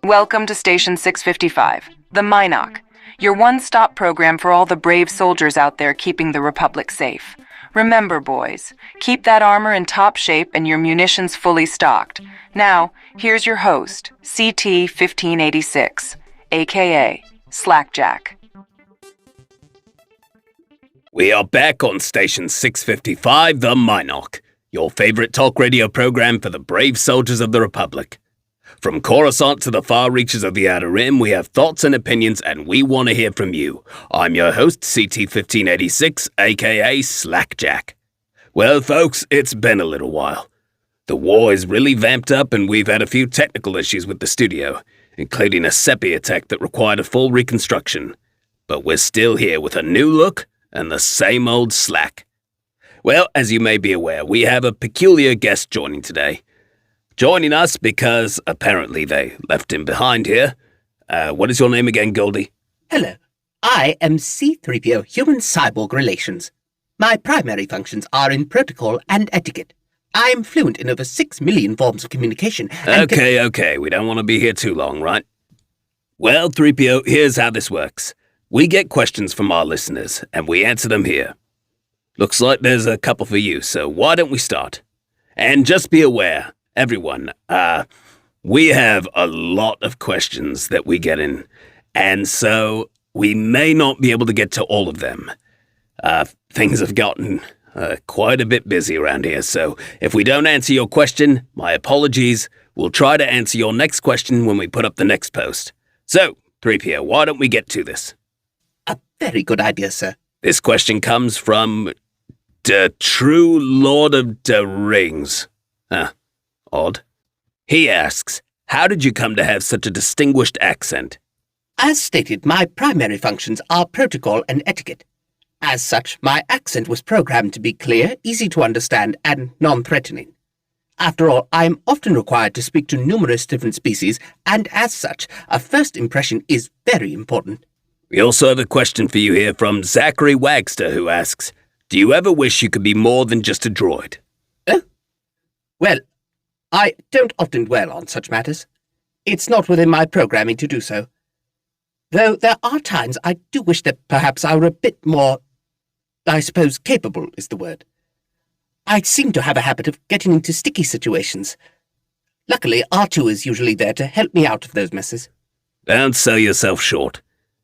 Welcome to Station 655, the Minoc, your one-stop program for all the brave soldiers out there keeping the Republic safe. Remember, boys, keep that armor in top shape and your munitions fully stocked. Now, here's your host, CT-1586, aka Slackjack. We are back on Station 655, the Minoc, your favorite talk radio program for the brave soldiers of the Republic. From Coruscant to the far reaches of the Outer Rim, we have thoughts and opinions, and we want to hear from you. I'm your host, CT-1586, aka Slackjack. Well, folks, it's been a little while. The war is really vamped up, and we've had a few technical issues with the studio, including a Seppi attack that required a full reconstruction. But we're still here with a new look and the same old slack. Well, as you may be aware, we have a peculiar guest joining today. Joining us because apparently they left him behind here. What is your name again, Goldie? Hello. I am C-3PO Human-Cyborg Relations. My primary functions are in protocol and etiquette. I am fluent in over 6 million forms of communication and Okay. We don't want to be here too long, right? Well, 3PO, here's how this works. We get questions from our listeners, and we answer them here. Looks like there's a couple for you, so why don't we start? And just be aware, everyone, we have a lot of questions that we get in, and so we may not be able to get to all of them. Things have gotten quite a bit busy around here, so if we don't answer your question, my apologies. We'll try to answer your next question when we put up the next post. So, 3PO, why don't we get to this? A very good idea, sir. This question comes from the true Lord of the Rings. Odd. He asks, how did you come to have such a distinguished accent? As stated, my primary functions are protocol and etiquette. As such, my accent was programmed to be clear, easy to understand, and non-threatening. After all, I am often required to speak to numerous different species, and as such, a first impression is very important. We also have a question for you here from Zachary Wagster, who asks, do you ever wish you could be more than just a droid? Well, I don't often dwell on such matters. It's not within my programming to do so. Though there are times I do wish that perhaps I were a bit more, I suppose capable is the word. I seem to have a habit of getting into sticky situations. Luckily, R2 is usually there to help me out of those messes. Don't sell yourself short.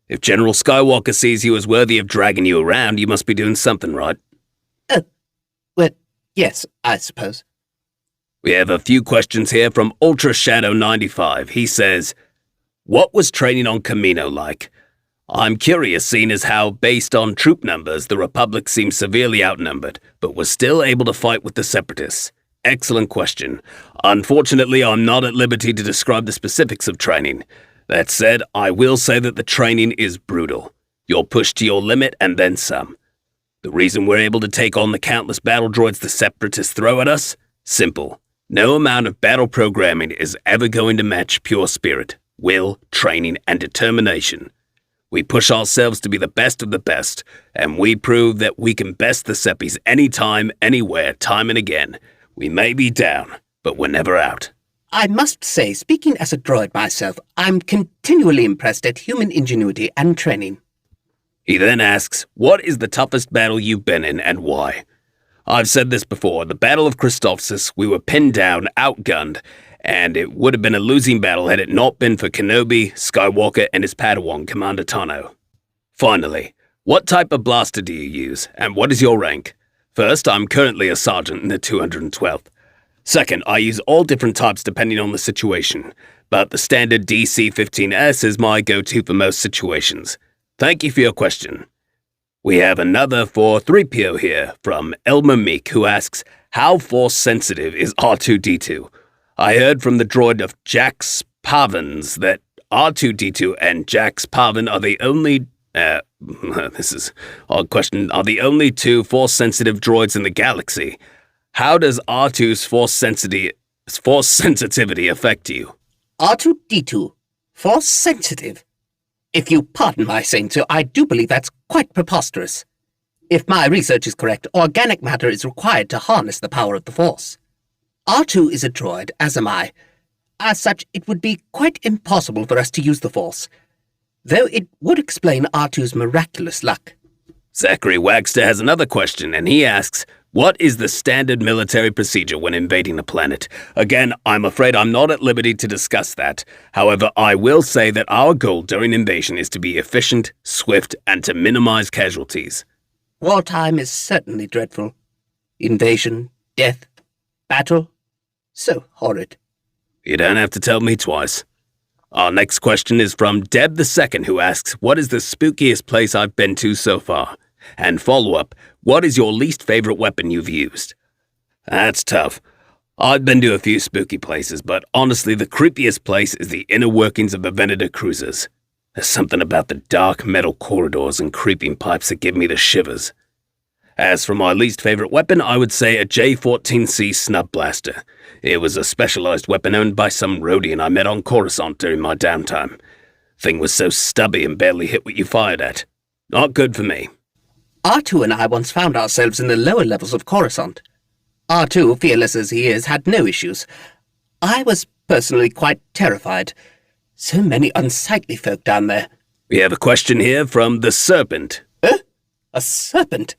If General Skywalker sees you as worthy of dragging you around, you must be doing something right. Well, yes, I suppose. We have a few questions here from Ultra Shadow 95. He says, what was training on Kamino like? I'm curious, seeing as how, based on troop numbers, the Republic seems severely outnumbered, but was still able to fight with the Separatists. Excellent question. Unfortunately, I'm not at liberty to describe the specifics of training. That said, I will say that the training is brutal. You're pushed to your limit and then some. The reason we're able to take on the countless battle droids the Separatists throw at us? Simple. No amount of battle programming is ever going to match pure spirit, will, training, and determination. We push ourselves to be the best of the best, and we prove that we can best the Seppies anytime, anywhere, time and again. We may be down, but we're never out. I must say, speaking as a droid myself, I'm continually impressed at human ingenuity and training. He then asks, what is the toughest battle you've been in and why? I've said this before, the Battle of Christophsis, we were pinned down, outgunned, and it would have been a losing battle had it not been for Kenobi, Skywalker, and his Padawan, Commander Tano. Finally, what type of blaster do you use, and what is your rank? First, I'm currently a sergeant in the 212th. Second, I use all different types depending on the situation, but the standard DC-15S is my go-to for most situations. Thank you for your question. We have another for 3PO here from Elmer Meek, who asks, how force-sensitive is R2-D2? I heard from the droid of Jax Pavins that R2-D2 and Jax Pavin are the only... this is an odd question. Are the only two force-sensitive droids in the galaxy. How does R2's force sensitivity affect you? R2-D2? Force-sensitive? If you pardon my saying so, I do believe that's quite preposterous. If my research is correct, organic matter is required to harness the power of the Force. R2 is a droid, as am I. as such, it would be quite impossible for us to use the Force, though it would explain R2's miraculous luck. Zachary Wagster has another question, and he asks, what is the standard military procedure when invading a planet? Again, I'm afraid I'm not at liberty to discuss that. However, I will say that our goal during invasion is to be efficient, swift, and to minimize casualties. Wartime is certainly dreadful. Invasion, death, battle. So horrid. You don't have to tell me twice. Our next question is from Deb II, who asks, what is the spookiest place I've been to so far? And follow-up, what is your least favorite weapon you've used? That's tough. I've been to a few spooky places, but honestly, the creepiest place is the inner workings of the Venator cruisers. There's something about the dark metal corridors and creeping pipes that give me the shivers. As for my least favorite weapon, I would say a J-14C snub blaster. It was a specialized weapon owned by some Rhodian I met on Coruscant during my downtime. Thing was so stubby and barely hit what you fired at. Not good for me. R2 and I once found ourselves in the lower levels of Coruscant. R2, fearless as he is, had no issues. I was personally quite terrified. So many unsightly folk down there. We have a question here from the Serpent. A serpent?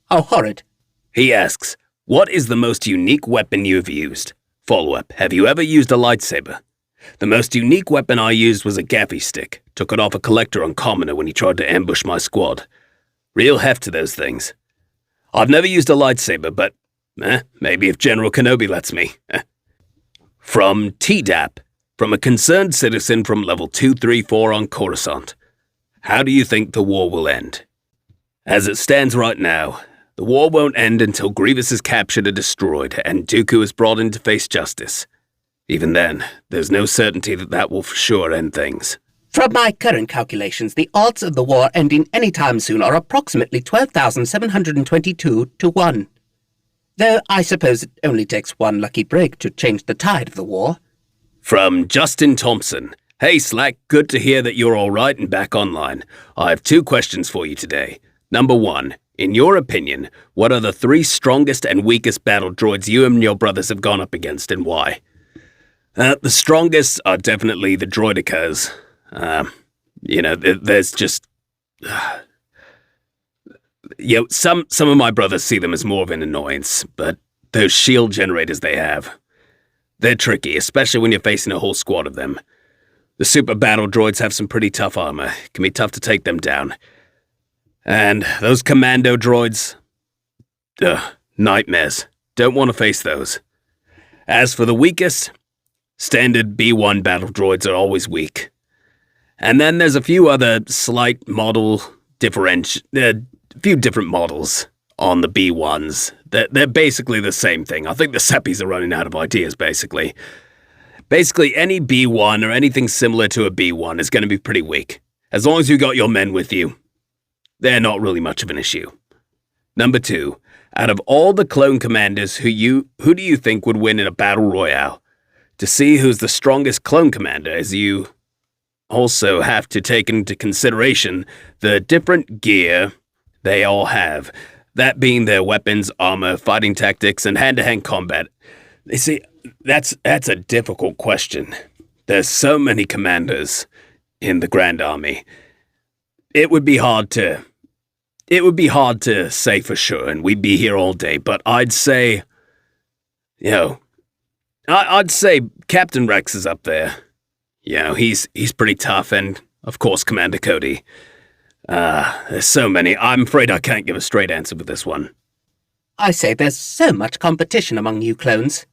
How horrid. He asks, what is the most unique weapon you have used? Follow-up, have you ever used a lightsaber? The most unique weapon I used was a gaffy stick. Took it off a collector on Commoner when he tried to ambush my squad. Real heft to those things. I've never used a lightsaber, but maybe if General Kenobi lets me. From TDAP, from a concerned citizen from level 234 on Coruscant. How do you think the war will end? As it stands right now, the war won't end until Grievous is captured or destroyed and Dooku is brought in to face justice. Even then, there's no certainty that will for sure end things. From my current calculations, the odds of the war ending any time soon are approximately 12,722 to 1. Though I suppose it only takes one lucky break to change the tide of the war. From Justin Thompson. Hey Slack, good to hear that you're alright and back online. I have 2 questions for you today. Number 1, in your opinion, what are the 3 strongest and weakest battle droids you and your brothers have gone up against and why? The strongest are definitely the droidicas. There's just... some of my brothers see them as more of an annoyance, but those shield generators they have, they're tricky, especially when you're facing a whole squad of them. The super battle droids have some pretty tough armor. It can be tough to take them down. And those commando droids, nightmares. Don't want to face those. As for the weakest, standard B1 battle droids are always weak. And then there's a few other slight model few different models on the B1s. They're basically the same thing. I think the Seppies are running out of ideas, basically. Basically, any B1 or anything similar to a B1 is going to be pretty weak. As long as you got your men with you, they're not really much of an issue. Number 2, out of all the clone commanders, who do you think would win in a battle royale? To see who's the strongest clone commander, as you also have to take into consideration the different gear they all have, that being their weapons, armor, fighting tactics, and hand-to-hand combat. You see, that's a difficult question. There's so many commanders in the Grand Army. It would be hard to say for sure, and we'd be here all day, but I'd say, I'd say Captain Rex is up there. He's pretty tough, and of course Commander Cody. There's so many. I'm afraid I can't give a straight answer with this one. I say there's so much competition among you clones.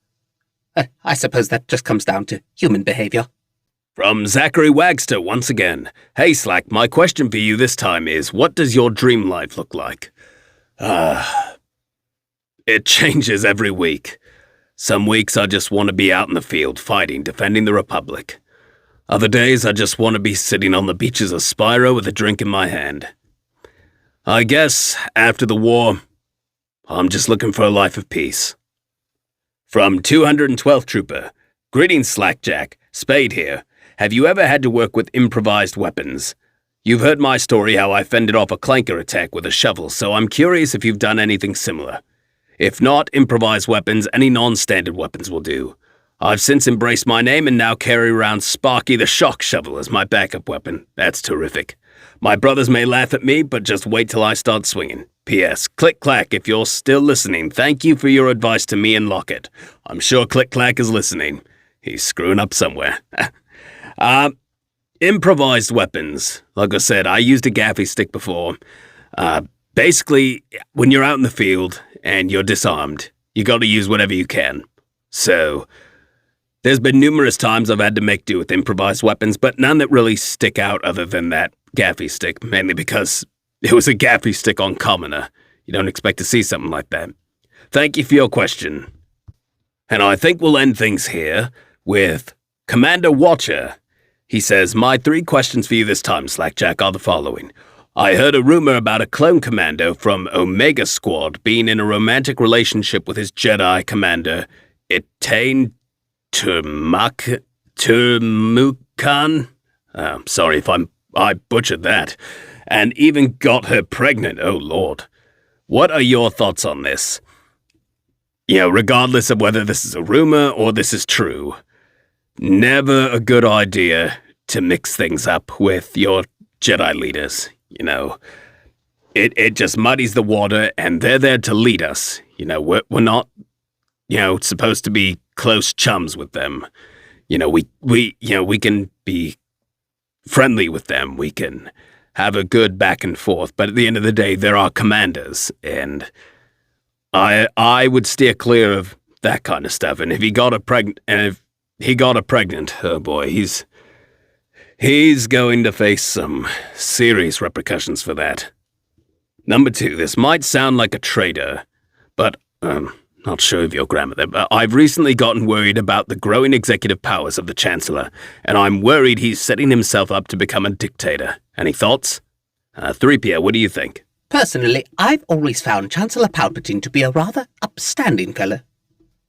I suppose that just comes down to human behavior. From Zachary Wagster once again. Hey Slack, my question for you this time is, what does your dream life look like? It changes every week. Some weeks I just want to be out in the field fighting, defending the Republic. Other days I just want to be sitting on the beaches of Spyro with a drink in my hand. I guess, after the war, I'm just looking for a life of peace. From 212th Trooper. Greetings Slackjack, Spade here. Have you ever had to work with improvised weapons? You've heard my story how I fended off a clanker attack with a shovel, so I'm curious if you've done anything similar. If not improvised weapons, any non-standard weapons will do. I've since embraced my name and now carry around Sparky the Shock Shovel as my backup weapon. That's terrific. My brothers may laugh at me, but just wait till I start swinging. P.S. Click-Clack, if you're still listening, thank you for your advice to me and Lockett. I'm sure Click-Clack is listening. He's screwing up somewhere. Improvised weapons. Like I said, I used a gaffy stick before. Basically, when you're out in the field and you're disarmed, you got to use whatever you can. So, there's been numerous times I've had to make do with improvised weapons, but none that really stick out other than that gaffy stick, mainly because it was a gaffy stick on commoner. You don't expect to see something like that. Thank you for your question. And I think we'll end things here with Commander Watcher. He says, my 3 questions for you this time, Slackjack, are the following. I heard a rumor about a clone commando from Omega Squad being in a romantic relationship with his Jedi commander, Etain Turmukan. Sorry if I butchered that. And even got her pregnant, oh lord. What are your thoughts on this? Regardless of whether this is a rumor or this is true, never a good idea to mix things up with your Jedi leaders. It just muddies the water, and they're there to lead us. We're not, supposed to be close chums with them. We can be friendly with them. We can have a good back and forth. But at the end of the day, there are commanders, and I would steer clear of that kind of stuff. And if he got her pregnant, oh boy, he's going to face some serious repercussions for that. Number 2, this might sound like a traitor, but not sure of your grammar there, but I've recently gotten worried about the growing executive powers of the Chancellor, and I'm worried he's setting himself up to become a dictator. Any thoughts? 3PO, what do you think? Personally, I've always found Chancellor Palpatine to be a rather upstanding fellow.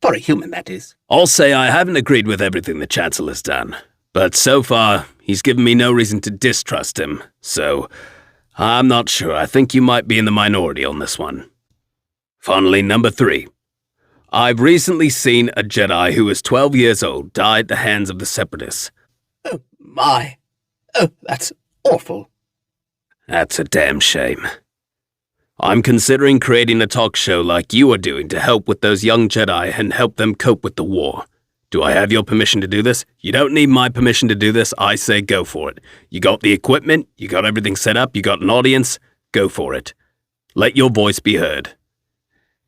For a human, that is. I'll say I haven't agreed with everything the Chancellor's done, but so far, he's given me no reason to distrust him, so I'm not sure. I think you might be in the minority on this one. Finally, number 3. I've recently seen a Jedi who was 12 years old die at the hands of the Separatists. Oh, my. Oh, that's awful. That's a damn shame. I'm considering creating a talk show like you are doing to help with those young Jedi and help them cope with the war. Do I have your permission to do this? You don't need my permission to do this. I say go for it. You got the equipment, you got everything set up, you got an audience. Go for it. Let your voice be heard.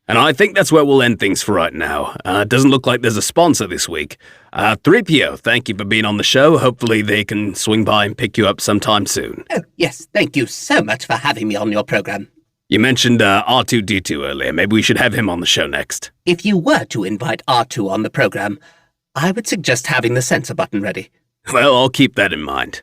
And I think that's where we'll end things for right now. It doesn't look like there's a sponsor this week. 3PO, thank you for being on the show. Hopefully they can swing by and pick you up sometime soon. Oh, yes, thank you so much for having me on your program. You mentioned R2-D2 earlier. Maybe we should have him on the show next. If you were to invite R2 on the program, I would suggest having the censor button ready. Well, I'll keep that in mind.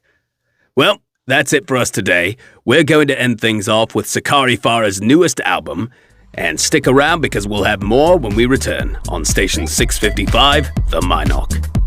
Well, that's it for us today. We're going to end things off with Sakari Farah's newest album. And stick around because we'll have more when we return on Station 655, The Minoc.